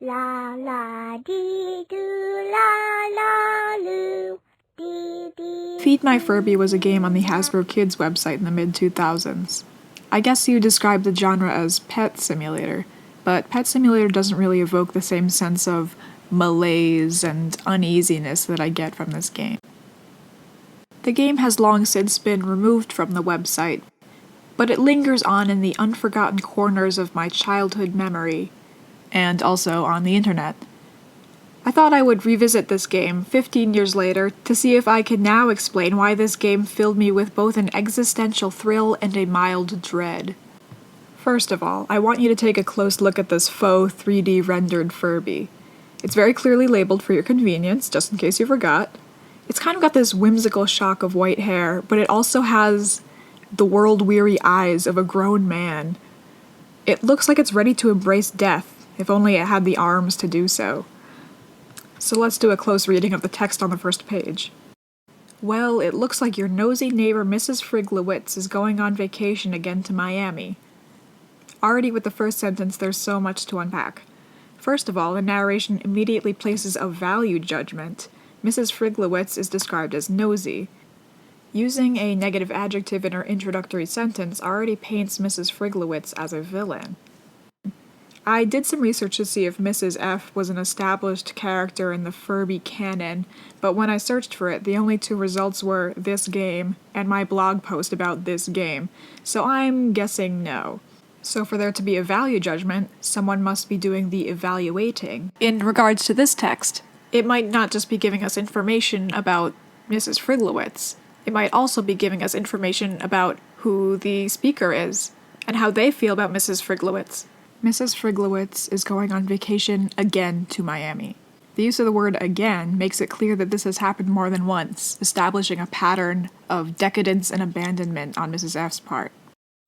La la dee doo la la loo. Dee dee. Feed My Furby was a game on the Hasbro Kids website in the mid-2000s. I guess you describe the genre as pet simulator, but pet simulator doesn't really evoke the same sense of malaise and uneasiness that I get from this game. The game has long since been removed from the website, but it lingers on in the unforgotten corners of my childhood memory, and also on the internet. I thought I would revisit this game 15 years later to see if I can now explain why this game filled me with both an existential thrill and a mild dread. First of all, I want you to take a close look at this faux 3D rendered Furby. It's very clearly labeled for your convenience, just in case you forgot. It's kind of got this whimsical shock of white hair, but it also has the world-weary eyes of a grown man. It looks like it's ready to embrace death, if only it had the arms to do so. So let's do a close reading of the text on the first page. Well, it looks like your nosy neighbor Mrs. Friglowitz is going on vacation again to Miami. Already with the first sentence, there's so much to unpack. First of all, the narration immediately places a value judgment. Mrs. Friglowitz is described as nosy. Using a negative adjective in her introductory sentence already paints Mrs. Friglowitz as a villain. I did some research to see if Mrs. F was an established character in the Furby canon, but when I searched for it, the only two results were this game and my blog post about this game, so I'm guessing no. So for there to be a value judgment, someone must be doing the evaluating. In regards to this text, it might not just be giving us information about Mrs. Friglowitz. It might also be giving us information about who the speaker is, and how they feel about Mrs. Friglowitz. Mrs. Friglowitz is going on vacation again to Miami. The use of the word again makes it clear that this has happened more than once, establishing a pattern of decadence and abandonment on Mrs. F's part.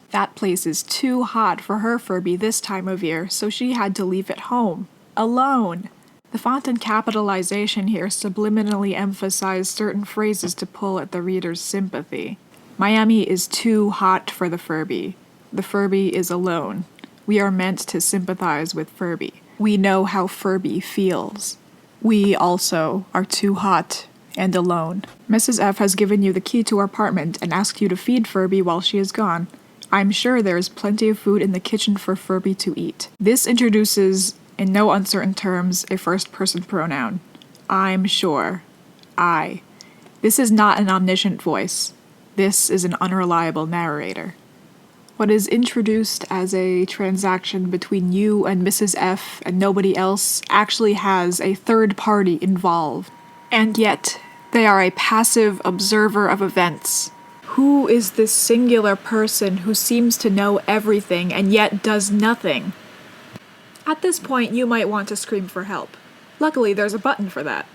That place is too hot for her Furby this time of year, so she had to leave it home. Alone! The font and capitalization here subliminally emphasize certain phrases to pull at the reader's sympathy. Miami is too hot for the Furby. The Furby is alone. We are meant to sympathize with Furby. We know how Furby feels. We also are too hot and alone. Mrs. F has given you the key to her apartment and asked you to feed Furby while she is gone. I'm sure there is plenty of food in the kitchen for Furby to eat. This introduces, in no uncertain terms, a first-person pronoun. I'm sure. I. This is not an omniscient voice. This is an unreliable narrator. What is introduced as a transaction between you and Mrs. F and nobody else actually has a third party involved. And yet, they are a passive observer of events. Who is this singular person who seems to know everything and yet does nothing? At this point, you might want to scream for help. Luckily, there's a button for that.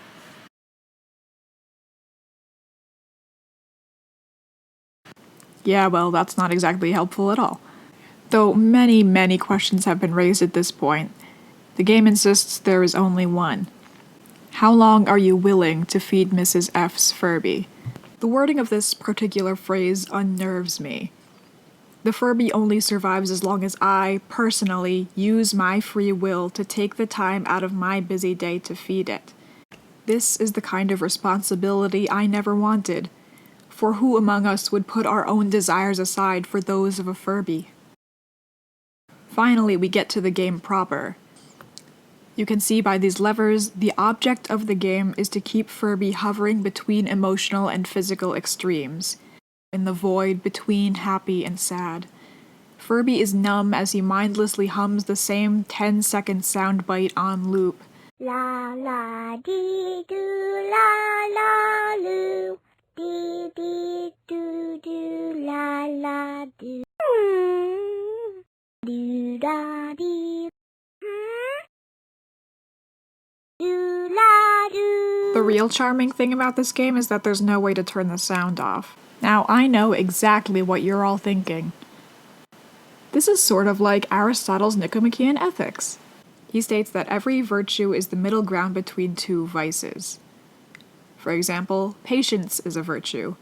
Yeah, well, that's not exactly helpful at all. Though many questions have been raised at this point, the game insists there is only one. How long are you willing to feed Mrs. F's Furby? The wording of this particular phrase unnerves me. The Furby only survives as long as I, personally, use my free will to take the time out of my busy day to feed it. This is the kind of responsibility I never wanted. For who among us would put our own desires aside for those of a Furby? Finally, we get to the game proper. You can see by these levers, the object of the game is to keep Furby hovering between emotional and physical extremes, in the void between happy and sad. Furby is numb as he mindlessly hums the same 10-second soundbite on loop. La la dee doo la la loo. Dee dee doo doo la la doo. Doo da dee. Doo la doo. The real charming thing about this game is that there's no way to turn the sound off. Now, I know exactly what you're all thinking. This is sort of like Aristotle's Nichomachean ethics. He states that every virtue is the middle ground between two vices. For example, patience is a virtue.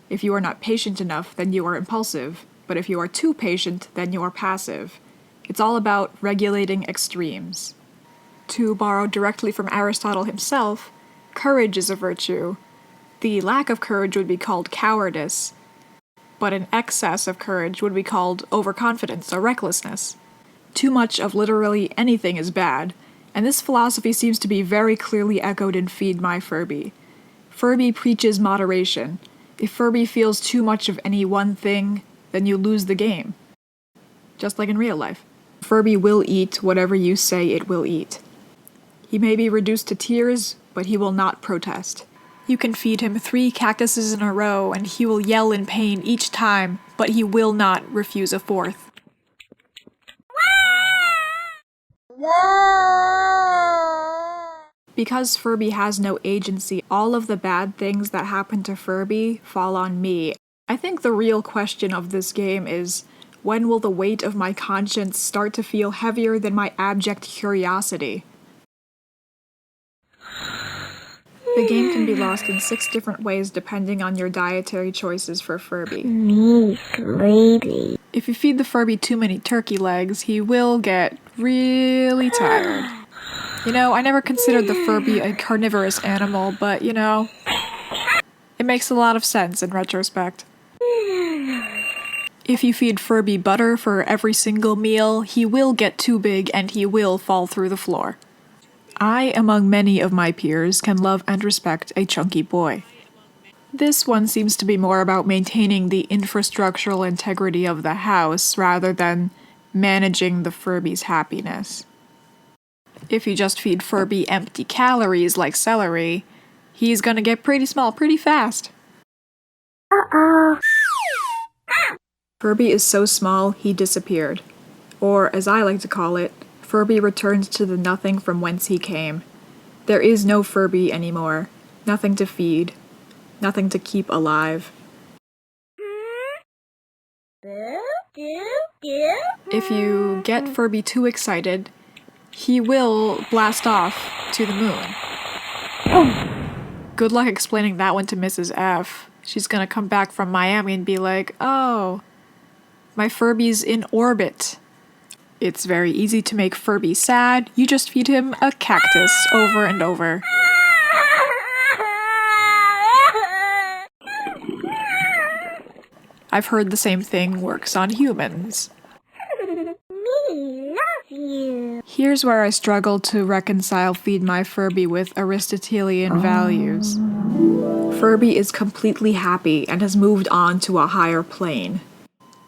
If you are not patient enough, then you are impulsive, but if you are too patient, then you are passive. It's all about regulating extremes. To borrow directly from Aristotle himself, courage is a virtue. The lack of courage would be called cowardice, but an excess of courage would be called overconfidence or recklessness. Too much of literally anything is bad, and this philosophy seems to be very clearly echoed in Feed My Furby. Furby preaches moderation. If Furby feels too much of any one thing, then you lose the game. Just like in real life. Furby will eat whatever you say it will eat. He may be reduced to tears, but he will not protest. You can feed him 3 cactuses in a row, and he will yell in pain each time, but he will not refuse a 4th. Because Furby has no agency, all of the bad things that happen to Furby fall on me. I think the real question of this game is, when will the weight of my conscience start to feel heavier than my abject curiosity? The game can be lost in 6 different ways depending on your dietary choices for Furby. Me sleepy. If you feed the Furby too many turkey legs, he will get really tired. You know, I never considered the Furby a carnivorous animal, but you know, it makes a lot of sense in retrospect. If you feed Furby butter for every single meal, he will get too big and he will fall through the floor. I, among many of my peers, can love and respect a chunky boy. This one seems to be more about maintaining the infrastructural integrity of the house rather than managing the Furby's happiness. If you just feed Furby empty calories like celery, he's gonna get pretty small pretty fast. Uh-oh. Furby is so small, he disappeared. Or, as I like to call it, Furby returns to the nothing from whence he came. There is no Furby anymore. Nothing to feed. Nothing to keep alive. If you get Furby too excited, he will blast off to the moon. Good luck explaining that one to Mrs. F. She's gonna come back from Miami and be like, "Oh, my Furby's in orbit." It's very easy to make Furby sad. You just feed him a cactus over and over. I've heard the same thing works on humans. Me love you. Here's where I struggle to reconcile Feed My Furby with Aristotelian values. Furby is completely happy and has moved on to a higher plane.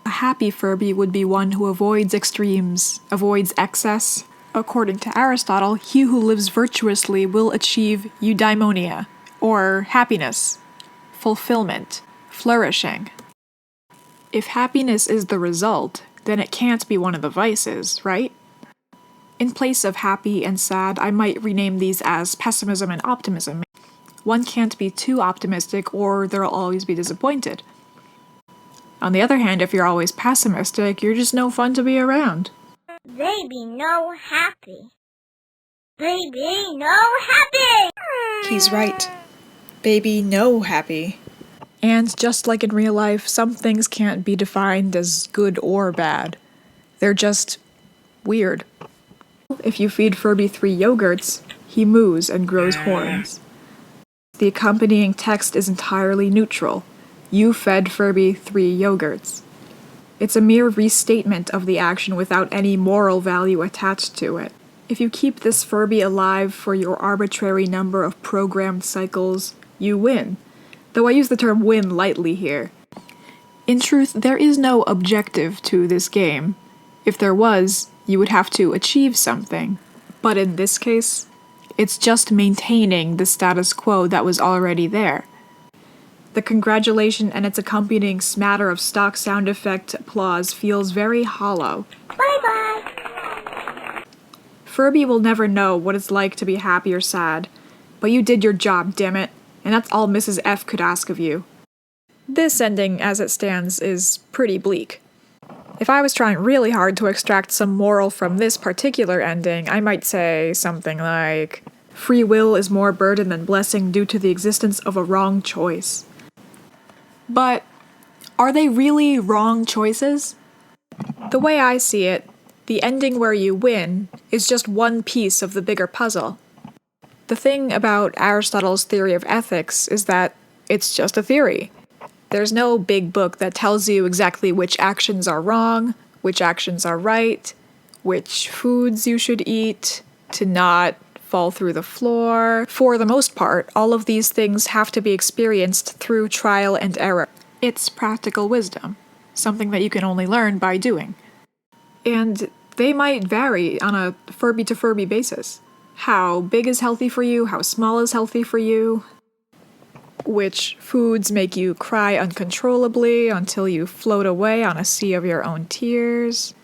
A happy Furby would be one who avoids extremes, avoids excess. According to Aristotle, he who lives virtuously will achieve eudaimonia, or happiness, fulfillment, flourishing. If happiness is the result, then it can't be one of the vices, right? In place of happy and sad, I might rename these as pessimism and optimism. One can't be too optimistic or they'll always be disappointed. On the other hand, if you're always pessimistic, you're just no fun to be around. Baby, no happy. Baby, no happy. He's right. Baby, no happy. And just like in real life, some things can't be defined as good or bad. They're just weird. If you feed Furby 3 yogurts, he moos and grows horns. The accompanying text is entirely neutral. You fed Furby 3 yogurts. It's a mere restatement of the action without any moral value attached to it. If you keep this Furby alive for your arbitrary number of programmed cycles, you win. Though I use the term win lightly here. In truth, there is no objective to this game. If there was, you would have to achieve something. But in this case, it's just maintaining the status quo that was already there. The congratulation and its accompanying smatter of stock sound effect applause feels very hollow. Bye-bye. Furby will never know what it's like to be happy or sad, but you did your job, damn it, and that's all Mrs. F could ask of you. This ending, as it stands, is pretty bleak. If I was trying really hard to extract some moral from this particular ending, I might say something like, free will is more burden than blessing due to the existence of a wrong choice. But are they really wrong choices? The way I see it, The ending where you win is just one piece of the bigger puzzle. The thing about Aristotle's theory of ethics is that it's just a theory. There's no big book that tells you exactly which actions are wrong, which actions are right, which foods you should eat, to not fall through the floor. For the most part, all of these things have to be experienced through trial and error. It's practical wisdom, something that you can only learn by doing. And they might vary on a Furby to Furby basis. How big is healthy for you? How small is healthy for you? Which foods make you cry uncontrollably until you float away on a sea of your own tears?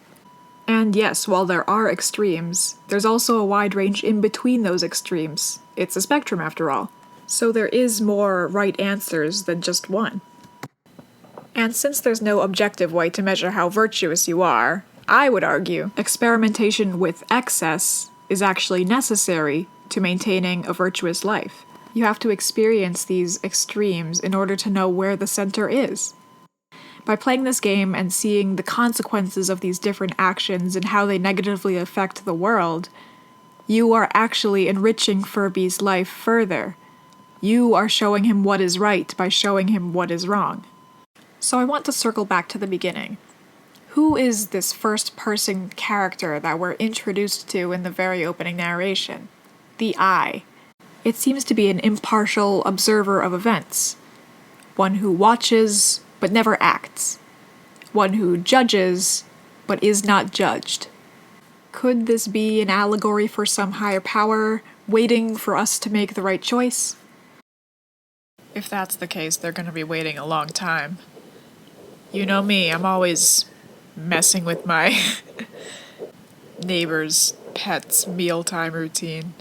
And yes, while there are extremes, there's also a wide range in between those extremes. It's a spectrum after all. So there is more right answers than just one. And since there's no objective way to measure how virtuous you are, I would argue experimentation with excess is actually necessary to maintaining a virtuous life. You have to experience these extremes in order to know where the center is. By playing this game and seeing the consequences of these different actions and how they negatively affect the world, you are actually enriching Furby's life further. You are showing him what is right by showing him what is wrong. So I want to circle back to the beginning. Who is this first-person character that we're introduced to in the very opening narration? The I. It seems to be an impartial observer of events. One who watches, but never acts. One who judges, but is not judged. Could this be an allegory for some higher power, waiting for us to make the right choice? If that's the case, they're going to be waiting a long time. You know me, I'm always messing with my neighbor's pet's mealtime routine.